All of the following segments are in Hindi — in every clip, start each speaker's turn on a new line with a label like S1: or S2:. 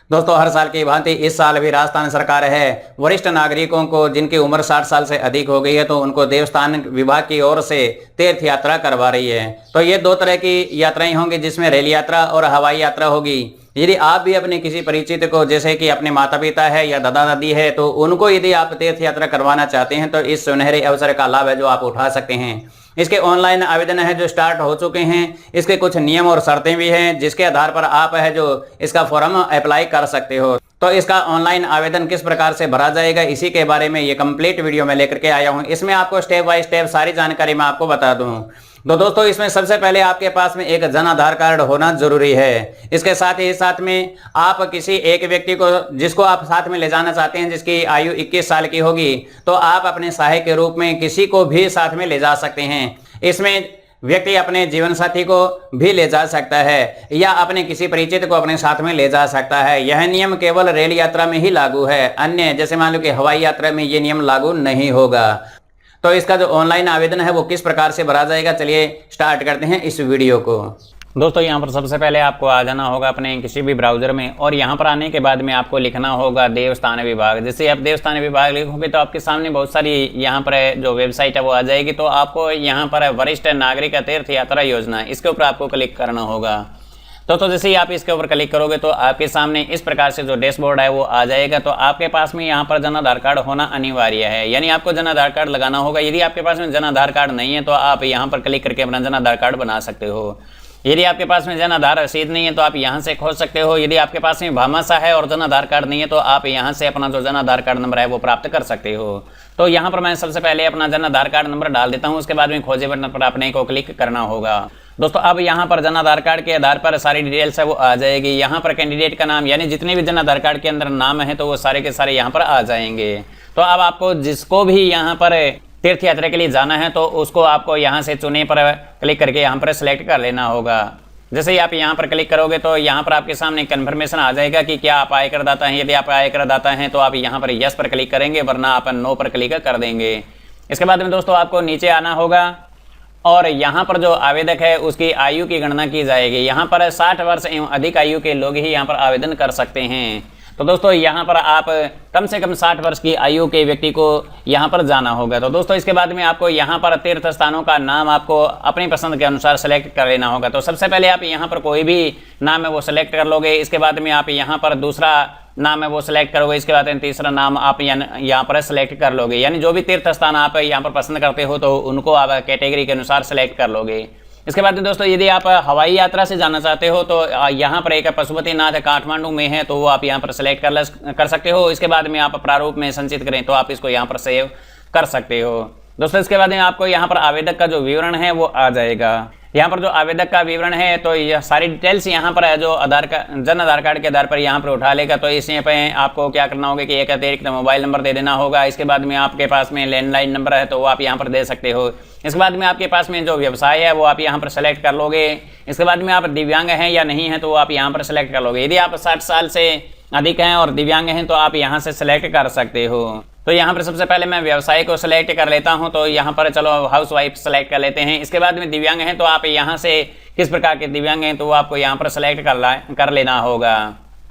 S1: दोस्तों, हर साल की भांति इस साल भी राजस्थान सरकार है वरिष्ठ नागरिकों को जिनकी उम्र 60 साल से अधिक हो गई है तो उनको देवस्थान विभाग की ओर से तीर्थ यात्रा करवा रही है। तो ये दो तरह की यात्राएं होंगी जिसमें रेल यात्रा और हवाई यात्रा होगी। यदि आप भी अपने किसी परिचित को, जैसे कि अपने माता पिता है या दादा दादी है, तो उनको यदि आप तीर्थ यात्रा करवाना चाहते हैं तो इस सुनहरे अवसर का लाभ है जो आप उठा सकते हैं। इसके ऑनलाइन आवेदन है जो स्टार्ट हो चुके हैं। इसके कुछ नियम और शर्तें भी हैं जिसके आधार पर आप है जो इसका फॉर्म अप्लाई कर सकते हो। तो इसका ऑनलाइन आवेदन किस प्रकार से भरा जाएगा, इसी के बारे में ये कंप्लीट वीडियो में लेकर के आया हूँ। इसमें आपको स्टेप बाय स्टेप सारी जानकारी मैं आपको बता दूँ। तो दोस्तों, इसमें सबसे पहले आपके पास में एक जन आधार कार्ड होना जरूरी है। इसके साथ ही साथ में आप किसी एक व्यक्ति को जिसको आप साथ में ले जाना चाहते हैं, जिसकी आयु 21 साल की होगी, तो आप अपने सहायक के रूप में किसी को भी साथ में ले जा सकते हैं। इसमें व्यक्ति अपने जीवन साथी को भी ले जा सकता है या अपने किसी परिचित को अपने साथ में ले जा सकता है। यह नियम केवल रेल यात्रा में ही लागू है, अन्य जैसे मान लो कि हवाई यात्रा में ये नियम लागू नहीं होगा। तो इसका जो ऑनलाइन आवेदन है वो किस प्रकार से भरा जाएगा, चलिए स्टार्ट करते हैं इस वीडियो को। दोस्तों, यहाँ पर सबसे पहले आपको आ जाना होगा अपने किसी भी ब्राउजर में और यहाँ पर आने के बाद में आपको लिखना होगा देवस्थान विभाग। जैसे आप देवस्थान विभाग लिखोगे तो आपके सामने बहुत सारी यहाँ पर जो वेबसाइट है वो आ जाएगी। तो आपको यहाँ पर वरिष्ठ नागरिक तीर्थ यात्रा योजना, इसके ऊपर आपको क्लिक करना होगा। तो जैसे ही आप इसके ऊपर क्लिक करोगे तो आपके सामने इस प्रकार से जो डैशबोर्ड है वो आ जाएगा। तो आपके पास में यहाँ पर जन आधार कार्ड होना अनिवार्य है, यानी आपको जन आधार कार्ड लगाना होगा। यदि आपके पास में जन आधार कार्ड नहीं है तो आप यहाँ पर क्लिक करके अपना जन आधार कार्ड बना सकते हो। यदि आपके पास में जन आधार रसीद नहीं है तो आप यहाँ से खोज सकते हो। यदि आपके पास में भामाशाह है और जन आधार कार्ड नहीं है तो आप यहाँ से अपना जो जन आधार कार्ड नंबर है वो प्राप्त कर सकते हो। तो यहाँ पर मैं सबसे पहले अपना जन आधार कार्ड नंबर डाल देता हूँ, उसके बाद में खोजे बटन पर अपने को क्लिक करना होगा। दोस्तों, अब यहाँ पर जन आधार कार्ड के आधार पर सारी डिटेल्स है वो आ जाएगी। यहाँ पर कैंडिडेट का नाम, यानी जितने भी जन आधार कार्ड के अंदर नाम है तो वो सारे के सारे यहाँ पर आ जाएंगे। तो अब आपको जिसको भी यहाँ पर तीर्थ यात्रा के लिए जाना है तो उसको आपको यहाँ से चुने पर क्लिक करके यहाँ पर सेलेक्ट कर लेना होगा। जैसे ही आप यहाँ पर क्लिक करोगे तो यहाँ पर आपके सामने कन्फर्मेशन आ जाएगा कि क्या आप आयकर दाता हैं। यदि आप आयकर दाता हैं तो आप यहाँ पर यस पर क्लिक करेंगे, वरना आप नो पर क्लिक कर देंगे। इसके बाद में दोस्तों आपको नीचे आना होगा और यहाँ पर जो आवेदक है उसकी आयु की गणना की जाएगी। यहाँ पर 60 वर्ष एवं अधिक आयु के लोग ही यहाँ पर आवेदन कर सकते हैं। तो दोस्तों, यहाँ पर आप कम से कम 60 वर्ष की आयु के व्यक्ति को यहाँ पर जाना होगा। तो दोस्तों, इसके बाद में आपको यहाँ पर तीर्थ स्थानों का नाम आपको अपनी पसंद के अनुसार सेलेक्ट कर लेना होगा। तो सबसे पहले आप यहाँ पर कोई भी नाम है वो सेलेक्ट कर लोगे। इसके बाद में आप यहाँ पर दूसरा नाम है वो सिलेक्ट करोगे। इसके बाद तीसरा नाम आप यहाँ पर सेलेक्ट कर लोगे, यानी जो भी तीर्थ स्थान आप यहाँ पर पसंद करते हो तो उनको आप कैटेगरी के अनुसार सेलेक्ट कर लोगे। इसके बाद में दोस्तों, यदि आप हवाई यात्रा से जाना चाहते हो तो यहाँ पर एक पशुपतिनाथ काठमांडू में है तो वो आप यहाँ पर सेलेक्ट कर सकते हो। इसके बाद में आप प्रारूप में संचित करें तो आप इसको यहाँ पर सेव कर सकते हो। दोस्तों, इसके बाद में आपको यहाँ पर आवेदक का जो विवरण है वो आ जाएगा। यहाँ पर जो आवेदक का विवरण है तो यह सारी डिटेल्स यहाँ पर है जो जन आधार कार्ड के आधार पर यहाँ पर उठा लेगा। तो इसमें पे आपको क्या करना होगा कि एक अतिरिक्त मोबाइल नंबर दे देना होगा। इसके बाद में आपके पास में लैंडलाइन नंबर है तो वो आप यहाँ पर दे सकते हो। इसके बाद में आपके पास में जो व्यवसाय है वो आप यहाँ पर सेलेक्ट कर लोगे। इसके बाद में आप दिव्यांग हैं या नहीं है तो वो आप यहाँ पर सेलेक्ट कर लोगे। यदि आप 60 साल से अधिक हैं और दिव्यांग हैं तो आप यहाँ से सेलेक्ट कर सकते हो। तो यहाँ पर सबसे पहले मैं व्यवसाय को सिलेक्ट कर लेता हूँ। तो यहाँ पर चलो हाउस वाइफ सेलेक्ट कर लेते हैं। इसके बाद में दिव्यांग हैं तो आप यहाँ से किस प्रकार के दिव्यांग हैं तो वो आपको यहाँ पर सेलेक्ट कर लेना होगा।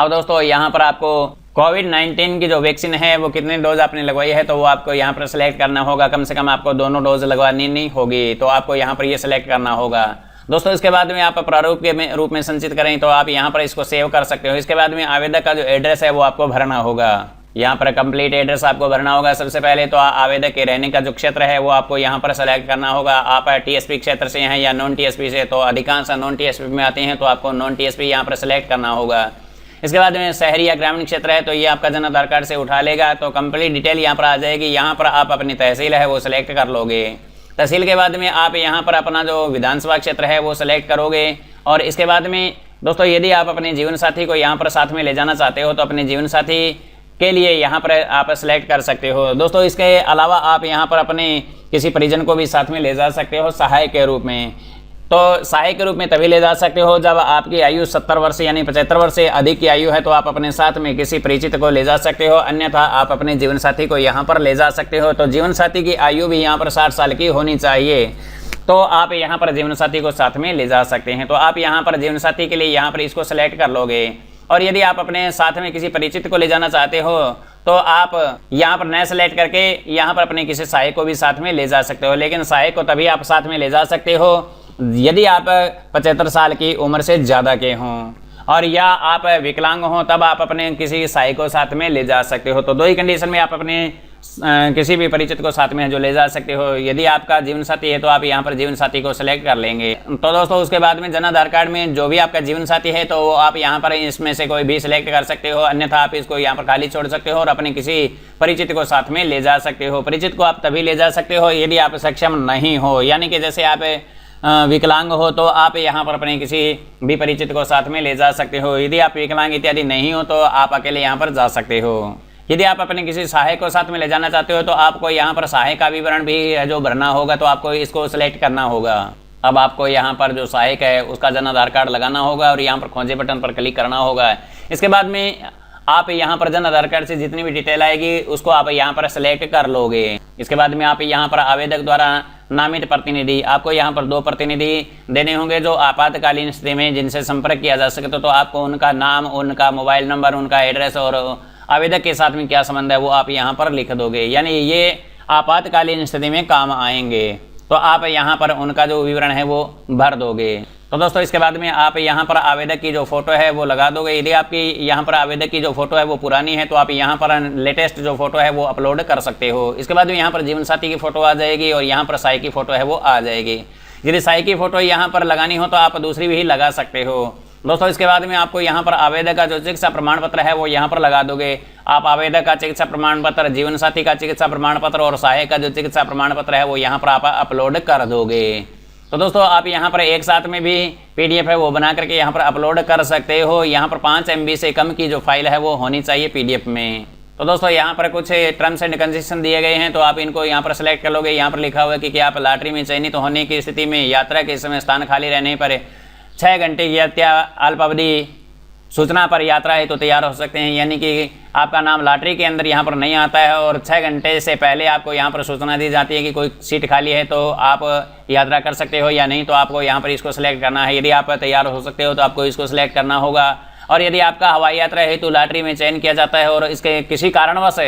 S1: अब दोस्तों, यहाँ पर आपको कोविड-19 की जो वैक्सीन है वो कितने डोज आपने लगवाई है तो वो आपको यहाँ पर सेलेक्ट करना होगा। कम से कम आपको दोनों डोज लगवानी नहीं होगी, तो आपको यहाँ पर ये सेलेक्ट करना होगा। दोस्तों, इसके बाद में आप प्रारूप के रूप में संचित करें तो आप यहाँ पर इसको सेव कर सकते हो। इसके बाद में आवेदक का जो एड्रेस है वो आपको भरना होगा। यहाँ पर कंप्लीट एड्रेस आपको भरना होगा। सबसे पहले तो आवेदक के रहने का जो क्षेत्र है वो आपको यहाँ पर सेलेक्ट करना होगा। आप टीएसपी क्षेत्र से हैं या नॉन टीएसपी से, तो अधिकांश नॉन टीएसपी में आते हैं तो आपको नॉन टीएसपी यहाँ पर सेलेक्ट करना होगा। इसके बाद में शहरी या ग्रामीण क्षेत्र है तो ये आपका जन आधार कार्ड से उठा लेगा। तो कंप्लीट डिटेल यहाँ पर आ जाएगी। यहाँ पर आप अपनी तहसील है वो सिलेक्ट कर लोगे। तहसील के बाद में आप यहाँ पर अपना जो विधानसभा क्षेत्र है वो सिलेक्ट करोगे। और इसके बाद में दोस्तों, यदि आप अपने जीवन साथी को यहाँ पर साथ में ले जाना चाहते हो तो अपने जीवन साथी के लिए यहाँ पर आप सेलेक्ट कर सकते हो। दोस्तों, इसके अलावा आप यहाँ पर अपने किसी परिजन को भी साथ में ले जा सकते हो सहायक के रूप में। तो सहायक के रूप में तभी ले जा सकते हो जब आपकी आयु 70 वर्ष यानी 75 वर्ष से अधिक की आयु है तो आप अपने साथ में किसी परिचित को ले जा सकते हो, अन्यथा आप अपने जीवन साथी को यहाँ पर ले जा सकते हो। तो जीवन साथी की आयु भी यहाँ पर 60 साल की होनी चाहिए, तो आप यहाँ पर जीवन साथी को साथ में ले जा सकते हैं। तो आप यहाँ पर जीवन साथी के लिए यहाँ पर इसको सेलेक्ट कर लोगे। और यदि आप अपने साथ में किसी परिचित को ले जाना चाहते हो तो आप यहाँ पर नया सेलेक्ट करके यहाँ पर अपने किसी सहायक को भी साथ में ले जा सकते हो। लेकिन सहायक को तभी आप साथ में ले जा सकते हो यदि आप 75 साल की उम्र से ज़्यादा के हों, और या आप विकलांग हो तब आप अपने किसी सहायक को साथ में ले जा सकते हो। तो दो ही कंडीशन में आप अपने किसी भी परिचित को साथ में जो ले जा सकते हो। यदि आपका जीवन साथी है तो आप यहाँ पर जीवन साथी को सिलेक्ट कर लेंगे। तो दोस्तों उसके बाद में जन आधार कार्ड में जो भी आपका जीवन साथी है तो आप यहाँ पर इसमें से कोई भी सिलेक्ट कर सकते हो, अन्यथा आप इसको यहाँ पर खाली छोड़ सकते हो और अपने किसी परिचित को साथ में ले जा सकते हो। परिचित को आप तभी ले जा सकते हो यदि आप सक्षम नहीं हो, यानी कि जैसे आप विकलांग हो तो आप यहाँ पर अपने किसी भी परिचित को साथ में ले जा सकते हो। यदि आप विकलांग इत्यादि नहीं हो तो आप अकेले यहाँ पर जा सकते हो। यदि आप अपने किसी सहायक को साथ में ले जाना चाहते हो तो आपको यहाँ पर सहायक का विवरण भी जो भरना होगा, तो आपको इसको सिलेक्ट करना होगा। अब आपको यहाँ पर जो सहायक है उसका जन आधार कार्ड लगाना होगा और यहाँ पर खोजे बटन पर क्लिक करना होगा। इसके बाद में आप यहाँ पर जन आधार कार्ड से जितनी भी डिटेल आएगी उसको आप यहाँ पर सिलेक्ट कर लोगे। इसके बाद में आप यहाँ पर आवेदक द्वारा नामित प्रतिनिधि, आपको यहाँ पर 2 प्रतिनिधि देने होंगे जो आपातकालीन स्थिति में जिनसे संपर्क किया जा सके। तो आपको उनका नाम, उनका मोबाइल नंबर, उनका एड्रेस और आवेदक के साथ में क्या संबंध है वो आप यहाँ पर लिख दोगे, यानी ये आपातकालीन स्थिति में काम आएंगे। तो आप यहाँ पर उनका जो विवरण है वो भर दोगे। तो दोस्तों इसके बाद में आप यहाँ पर आवेदक की जो फोटो है वो लगा दोगे। यदि आपकी यहाँ पर आवेदक की जो फोटो है वो पुरानी है तो आप यहाँ पर लेटेस्ट जो फोटो है वो अपलोड कर सकते हो। इसके बाद में यहाँ पर जीवन साथी की फोटो आ जाएगी और यहाँ पर सहायक की फोटो है वो आ जाएगी। यदि सहायक की फोटो यहाँ पर लगानी हो तो आप दूसरी भी लगा सकते हो। दोस्तों इसके बाद में आपको यहाँ पर आवेदक का जो चिकित्सा प्रमाण पत्र है वो यहाँ पर लगा दोगे। आप आवेदक का चिकित्सा प्रमाण पत्र, जीवन साथी का चिकित्सा प्रमाण पत्र और सहायक का जो चिकित्सा प्रमाण पत्र है वो यहाँ पर आप अपलोड कर दोगे। तो दोस्तों आप यहाँ पर एक साथ में भी PDF है वो बना करके यहाँ पर अपलोड कर सकते हो। यहाँ पर 5 MB से कम की जो फाइल है वो होनी चाहिए PDF में। तो दोस्तों यहाँ पर कुछ टर्म्स एंड कंडीशन दिए गए हैं तो आप इनको यहाँ पर सेलेक्ट कर लोगे। यहाँ पर लिखा हुआ है कि आप लॉटरी में चयनित होने की स्थिति में यात्रा के समय स्थान खाली रहने पर 6 घंटे की अल्पावधि सूचना पर यात्रा है तो तैयार हो सकते हैं। यानी कि आपका नाम लॉटरी के अंदर यहाँ पर नहीं आता है और 6 घंटे से पहले आपको यहाँ पर सूचना दी जाती है कि कोई सीट खाली है तो आप यात्रा कर सकते हो या नहीं, तो आपको यहाँ पर इसको सिलेक्ट करना है। यदि आप तैयार हो सकते हो तो आपको इसको सिलेक्ट करना होगा। और यदि आपका हवाई यात्रा हेतु लॉटरी में चयन किया जाता है और इसके किसी कारणवश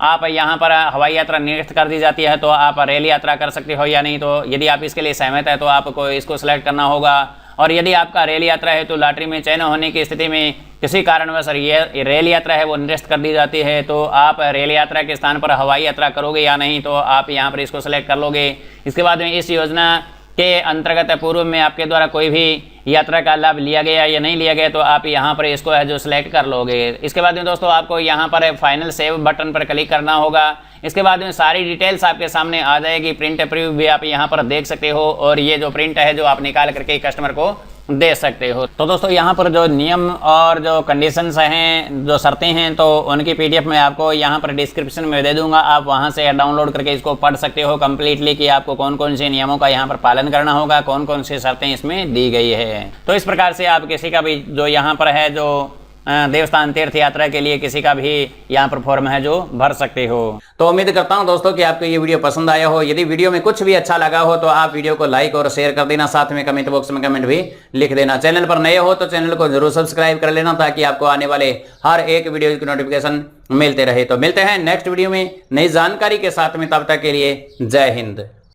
S1: आप यहाँ पर हवाई यात्रा निरस्त कर दी जाती है तो आप रेल यात्रा कर सकते हो या नहीं, तो यदि आप इसके लिए सहमत है तो आपको इसको सिलेक्ट करना होगा। और यदि आपका रेल यात्रा है तो लॉटरी में चयन होने की स्थिति में किसी कारणवश ये रेल यात्रा है वो निरस्त कर दी जाती है तो आप रेल यात्रा के स्थान पर हवाई यात्रा करोगे या नहीं, तो आप यहाँ पर इसको सिलेक्ट कर लोगे। इसके बाद में इस योजना के अंतर्गत पूर्व में आपके द्वारा कोई भी यात्रा का लाभ लिया गया या नहीं लिया गया तो आप यहाँ पर इसको है जो सिलेक्ट कर लोगे। इसके बाद में दोस्तों आपको यहाँ पर फाइनल सेव बटन पर क्लिक करना होगा। इसके बाद में सारी डिटेल्स आपके सामने आ जाएगी। प्रिंट प्रीव्यू भी आप यहाँ पर देख सकते हो और ये जो प्रिंट है जो आप निकाल करके कस्टमर को दे सकते हो। तो दोस्तों यहाँ पर जो नियम और जो कंडीशंस हैं, जो शर्तें हैं, तो उनकी PDF मैं आपको यहाँ पर डिस्क्रिप्शन में दे दूंगा। आप वहाँ से डाउनलोड करके इसको पढ़ सकते हो कम्प्लीटली कि आपको कौन कौन से नियमों का यहाँ पर पालन करना होगा, कौन कौन सी शर्तें इसमें दी गई है। तो इस प्रकार से आप किसी का भी जो यहाँ पर है जो देवस्थान तीर्थ यात्रा के लिए किसी का भी यहाँ पर फॉर्म है जो भर सकते हो। तो उम्मीद करता हूँ दोस्तों कि आपको ये वीडियो पसंद आया हो। यदि वीडियो में कुछ भी अच्छा लगा हो तो आप वीडियो को लाइक और शेयर कर देना, साथ में कमेंट बॉक्स में कमेंट भी लिख देना। चैनल पर नए हो तो चैनल को जरूर सब्सक्राइब कर लेना ताकि आपको आने वाले हर एक वीडियो की नोटिफिकेशन मिलते रहे। तो मिलते हैं नेक्स्ट वीडियो में नई जानकारी के साथ में, तब तक के लिए जय हिंद।